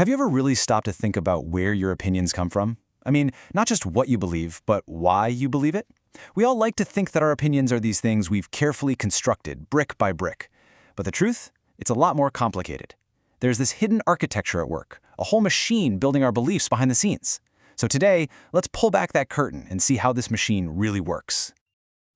Have you ever really stopped to think about where your opinions come from? I mean, not just what you believe, but why you believe it? We all like to think that our opinions are these things we've carefully constructed, brick by brick. But the truth? It's a lot more complicated. There's this hidden architecture at work, a whole machine building our beliefs behind the scenes. So today, let's pull back that curtain and see how this machine really works.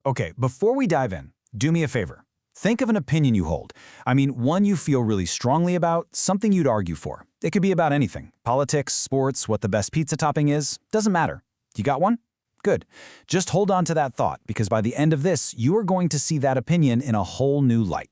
Okay, before we dive in, do me a favor. Think of an opinion you hold. I mean, one you feel really strongly about, something you'd argue for. It could be about anything. Politics, sports, what the best pizza topping is, doesn't matter. You got one? Good. Just hold on to that thought, because by the end of this, you are going to see that opinion in a whole new light.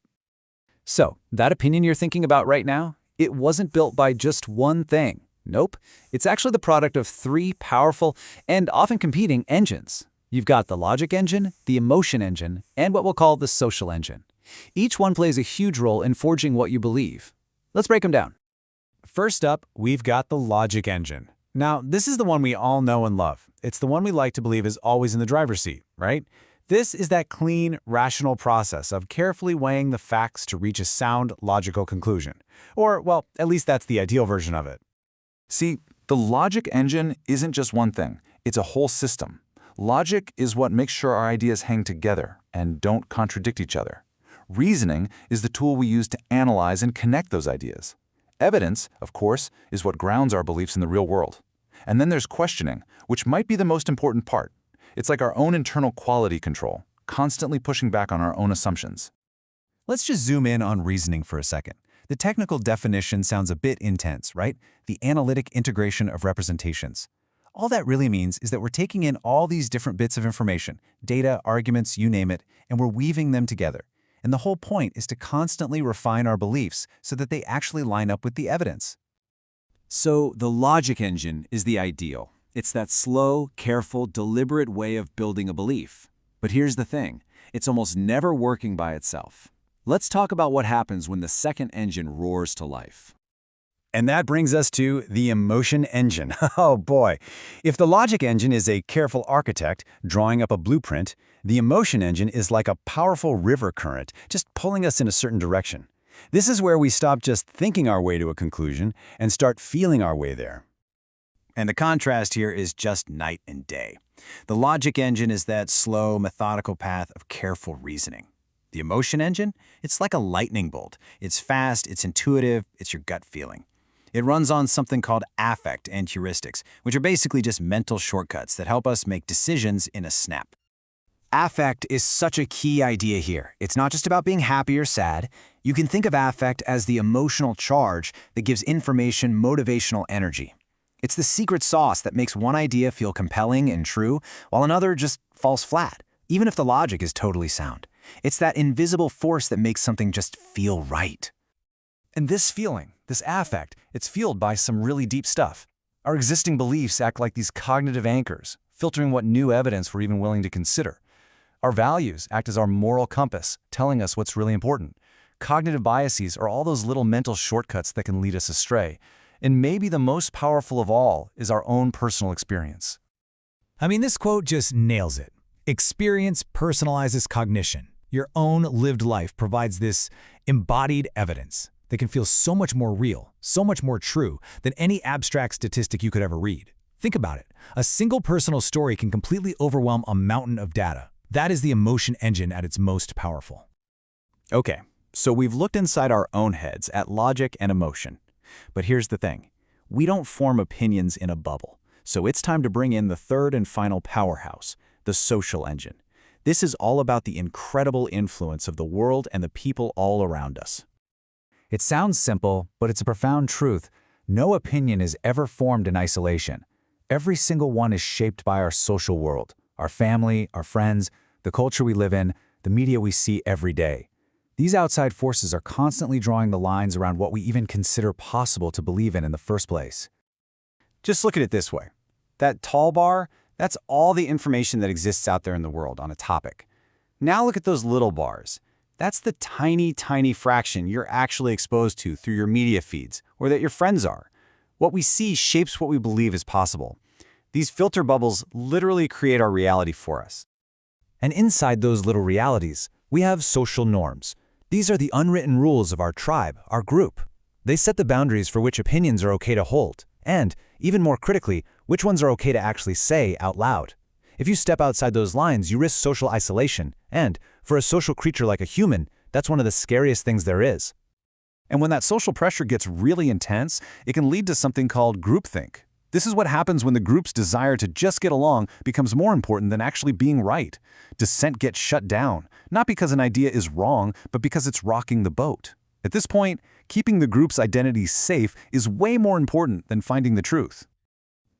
So, that opinion you're thinking about right now, it wasn't built by just one thing. Nope. It's actually the product of three powerful and often competing engines. You've got the logic engine, the emotion engine, and what we'll call the social engine. Each one plays a huge role in forging what you believe. Let's break them down. First up, we've got the logic engine. Now, this is the one we all know and love. It's the one we like to believe is always in the driver's seat, right? This is that clean, rational process of carefully weighing the facts to reach a sound, logical conclusion. Or, well, at least that's the ideal version of it. See, the logic engine isn't just one thing. It's a whole system. Logic is what makes sure our ideas hang together and don't contradict each other. Reasoning is the tool we use to analyze and connect those ideas. Evidence, of course, is what grounds our beliefs in the real world. And then there's questioning, which might be the most important part. It's like our own internal quality control, constantly pushing back on our own assumptions. Let's just zoom in on reasoning for a second. The technical definition sounds a bit intense, right? The analytic integration of representations. All that really means is that we're taking in all these different bits of information, data, arguments, you name it, and we're weaving them together. And the whole point is to constantly refine our beliefs so that they actually line up with the evidence. So the logic engine is the ideal. It's that slow, careful, deliberate way of building a belief. But here's the thing, it's almost never working by itself. Let's talk about what happens when the second engine roars to life. And that brings us to the emotion engine. Oh boy. If the logic engine is a careful architect drawing up a blueprint, the emotion engine is like a powerful river current, just pulling us in a certain direction. This is where we stop just thinking our way to a conclusion and start feeling our way there. And the contrast here is just night and day. The logic engine is that slow, methodical path of careful reasoning. The emotion engine, it's like a lightning bolt. It's fast, it's intuitive, it's your gut feeling. It runs on something called affect and heuristics, which are basically just mental shortcuts that help us make decisions in a snap. Affect is such a key idea here. It's not just about being happy or sad. You can think of affect as the emotional charge that gives information motivational energy. It's the secret sauce that makes one idea feel compelling and true, while another just falls flat, even if the logic is totally sound. It's that invisible force that makes something just feel right. And this feeling, this affect, it's fueled by some really deep stuff. Our existing beliefs act like these cognitive anchors, filtering what new evidence we're even willing to consider. Our values act as our moral compass, telling us what's really important. Cognitive biases are all those little mental shortcuts that can lead us astray. And maybe the most powerful of all is our own personal experience. I mean, this quote just nails it. Experience personalizes cognition. Your own lived life provides this embodied evidence that can feel so much more real, so much more true than any abstract statistic you could ever read. Think about it. A single personal story can completely overwhelm a mountain of data. That is the emotion engine at its most powerful. Okay, so we've looked inside our own heads at logic and emotion. But here's the thing. We don't form opinions in a bubble. So it's time to bring in the third and final powerhouse, the social engine. This is all about the incredible influence of the world and the people all around us. It sounds simple, but it's a profound truth. No opinion is ever formed in isolation. Every single one is shaped by our social world, our family, our friends, the culture we live in, the media we see every day. These outside forces are constantly drawing the lines around what we even consider possible to believe in the first place. Just look at it this way. That tall bar, that's all the information that exists out there in the world on a topic. Now look at those little bars. That's the tiny, tiny fraction you're actually exposed to through your media feeds, or that your friends are. What we see shapes what we believe is possible. These filter bubbles literally create our reality for us. And inside those little realities, we have social norms. These are the unwritten rules of our tribe, our group. They set the boundaries for which opinions are okay to hold, and, even more critically, which ones are okay to actually say out loud. If you step outside those lines, you risk social isolation, and, for a social creature like a human, that's one of the scariest things there is. And when that social pressure gets really intense, it can lead to something called groupthink. This is what happens when the group's desire to just get along becomes more important than actually being right. Dissent gets shut down, not because an idea is wrong, but because it's rocking the boat. At this point, keeping the group's identity safe is way more important than finding the truth.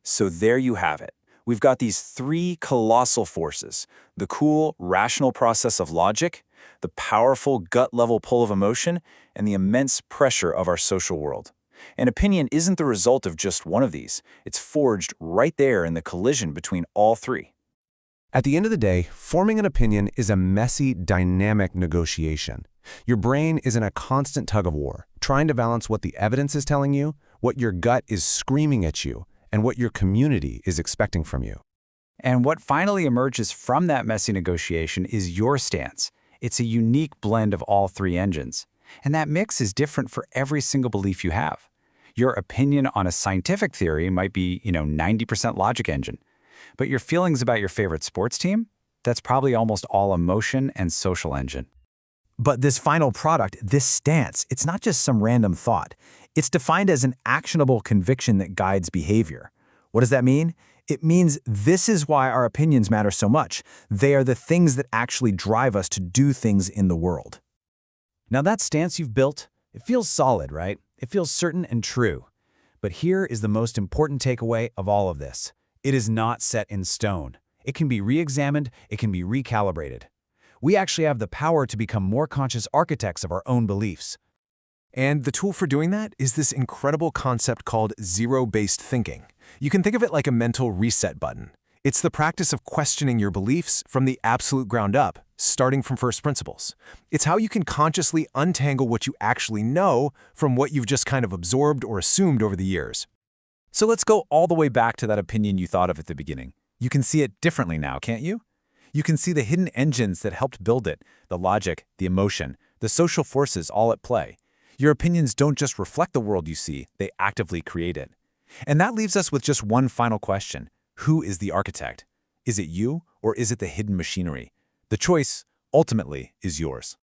So there you have it. We've got these three colossal forces: the cool, rational process of logic, the powerful gut-level pull of emotion, and the immense pressure of our social world. An opinion isn't the result of just one of these. It's forged right there in the collision between all three. At the end of the day, forming an opinion is a messy, dynamic negotiation. Your brain is in a constant tug-of-war, trying to balance what the evidence is telling you, what your gut is screaming at you, and what your community is expecting from you. And what finally emerges from that messy negotiation is your stance. It's a unique blend of all three engines. And that mix is different for every single belief you have. Your opinion on a scientific theory might be, 90% logic engine. But your feelings about your favorite sports team? That's probably almost all emotion and social engine. But this final product, this stance, it's not just some random thought. It's defined as an actionable conviction that guides behavior. What does that mean? It means this is why our opinions matter so much. They are the things that actually drive us to do things in the world. Now that stance you've built, it feels solid, right? It feels certain and true. But here is the most important takeaway of all of this. It is not set in stone. It can be re-examined, it can be recalibrated. We actually have the power to become more conscious architects of our own beliefs. And the tool for doing that is this incredible concept called zero-based thinking. You can think of it like a mental reset button. It's the practice of questioning your beliefs from the absolute ground up, starting from first principles. It's how you can consciously untangle what you actually know from what you've just kind of absorbed or assumed over the years. So let's go all the way back to that opinion you thought of at the beginning. You can see it differently now, can't you? You can see the hidden engines that helped build it, the logic, the emotion, the social forces all at play. Your opinions don't just reflect the world you see, they actively create it. And that leaves us with just one final question. Who is the architect? Is it you, or is it the hidden machinery? The choice, ultimately, is yours.